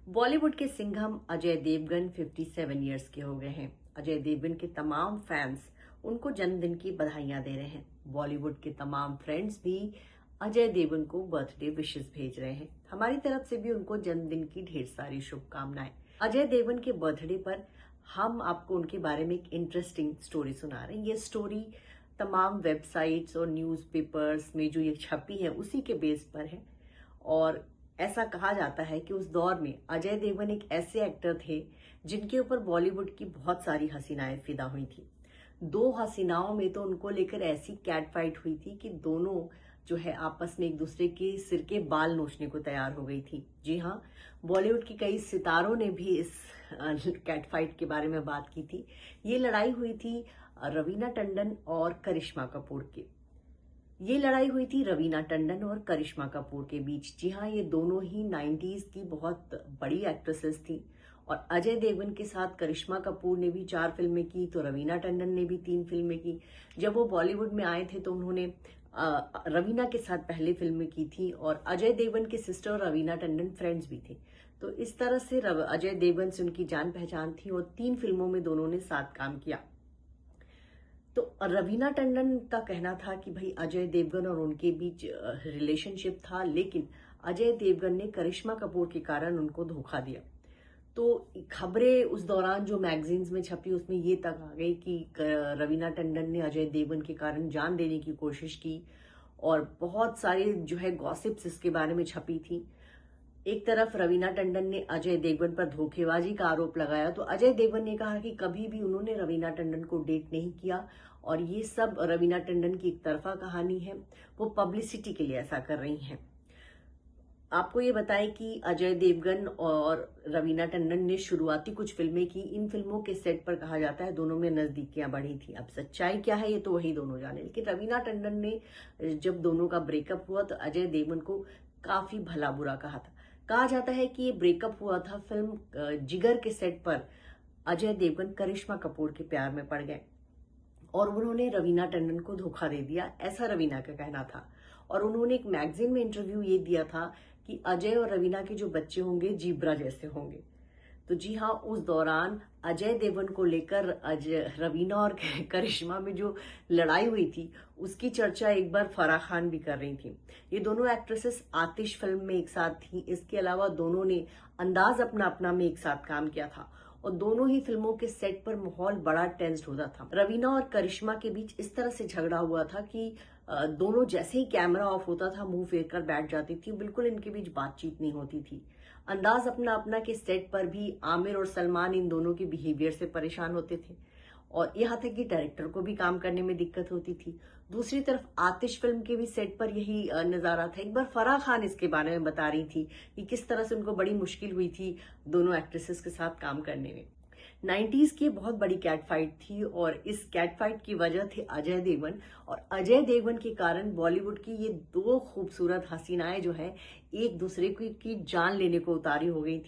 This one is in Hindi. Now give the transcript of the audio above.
बॉलीवुड के सिंघम अजय देवगन 57 इयर्स के हो गए हैं। अजय देवगन के तमाम फैंस उनको जन्मदिन की बधाइयां दे रहे हैं। बॉलीवुड के तमाम फ्रेंड्स भी अजय देवगन को बर्थडे विशेस भेज रहे हैं। हमारी तरफ से भी उनको जन्मदिन की ढेर सारी शुभकामनाएं। अजय देवगन के बर्थडे पर हम आपको उनके बारे में एक इंटरेस्टिंग स्टोरी सुना रहे हैं। ये स्टोरी तमाम वेबसाइट्स और न्यूज़पेपर्स में जो ये छपी है उसी के बेस पर है। और ऐसा कहा जाता है कि उस दौर में अजय देवगन एक ऐसे एक्टर थे जिनके ऊपर बॉलीवुड की बहुत सारी हसीनाएं फिदा हुई थी। दो हसीनाओं में तो उनको लेकर ऐसी कैट फाइट हुई थी कि दोनों जो है आपस में एक दूसरे के सिर के बाल नोचने को तैयार हो गई थी। जी हाँ, बॉलीवुड की कई सितारों ने भी इस कैट फाइट के बारे में बात की थी। ये लड़ाई हुई थी रवीना टंडन और करिश्मा कपूर की। ये लड़ाई हुई थी रवीना टंडन और करिश्मा कपूर के बीच। जी हाँ, ये दोनों ही 90s की बहुत बड़ी एक्ट्रेसेस थी। और अजय देवगन के साथ करिश्मा कपूर ने भी 4 फिल्में की तो रवीना टंडन ने भी 3 फिल्में की। जब वो बॉलीवुड में आए थे तो उन्होंने रवीना के साथ पहले फिल्में की थी और अजय देवगन के सिस्टर रवीना टंडन फ्रेंड्स भी थे। तो इस तरह से अजय देवगन से उनकी जान पहचान थी और 3 फिल्मों में दोनों ने साथ काम किया। तो रवीना टंडन का कहना था कि भाई अजय देवगन और उनके बीच रिलेशनशिप था, लेकिन अजय देवगन ने करिश्मा कपूर के कारण उनको धोखा दिया। तो खबरें उस दौरान जो मैगजीन्स में छपी उसमें ये तक आ गई कि रवीना टंडन ने अजय देवगन के कारण जान देने की कोशिश की और बहुत सारे जो है गॉसिप्स इसके बारे में छपी थी। एक तरफ रवीना टंडन ने अजय देवगन पर धोखेबाजी का आरोप लगाया तो अजय देवगन ने कहा कि कभी भी उन्होंने रवीना टंडन को डेट नहीं किया और ये सब रवीना टंडन की एक तरफा कहानी है, वो पब्लिसिटी के लिए ऐसा कर रही हैं। आपको ये बताएं कि अजय देवगन और रवीना टंडन ने शुरुआती कुछ फिल्में की। इन फिल्मों के सेट पर कहा जाता है दोनों में नजदीकियां बढ़ी थी। अब सच्चाई क्या है ये तो वही दोनों जाने, लेकिन रवीना टंडन ने जब दोनों का ब्रेकअप हुआ तो अजय देवगन को काफी भला बुरा कहा था। कहा जाता है कि ये ब्रेकअप हुआ था फिल्म जिगर के सेट पर। अजय देवगन करिश्मा कपूर के प्यार में पड़ गए और उन्होंने रवीना टंडन को धोखा दे दिया, ऐसा रवीना का कहना था। और उन्होंने एक मैगजीन में इंटरव्यू ये दिया था कि अजय और रवीना के जो बच्चे होंगे जीब्रा जैसे होंगे। तो जी हाँ, उस दौरान अजय देवगन को लेकर रवीना और करिश्मा में जो लड़ाई हुई थी उसकी चर्चा एक बार फराह खान भी कर रही थी। ये दोनों एक्ट्रेसेस आतिश फिल्म में एक साथ थी। इसके अलावा दोनों ने अंदाज अपना अपना में एक साथ काम किया था और दोनों ही फिल्मों के सेट पर माहौल बड़ा टेंस्ड होता था। रवीना और करिश्मा के बीच इस तरह से झगड़ा हुआ था कि दोनों जैसे ही कैमरा ऑफ होता था मुंह फेर कर बैठ जाती थी। बिल्कुल इनके बीच बातचीत नहीं होती थी। अंदाज अपना अपना के सेट पर भी आमिर और सलमान इन दोनों के बिहेवियर से परेशान होते थे और यहाँ तक कि डायरेक्टर को भी काम करने में दिक्कत होती थी। दूसरी तरफ आतिश फिल्म के भी सेट पर यही नजारा था। एक बार फराह खान इसके बारे में बता रही थी कि किस तरह से उनको बड़ी मुश्किल हुई थी दोनों एक्ट्रेसेस के साथ काम करने में। 90s की बहुत बड़ी कैट फाइट थी और इस कैट फाइट की वजह थे अजय देवगन। और अजय देवगन के कारण बॉलीवुड की ये दो खूबसूरत हसीनाएं जो है एक दूसरे की जान लेने को उतारी हो गई थी।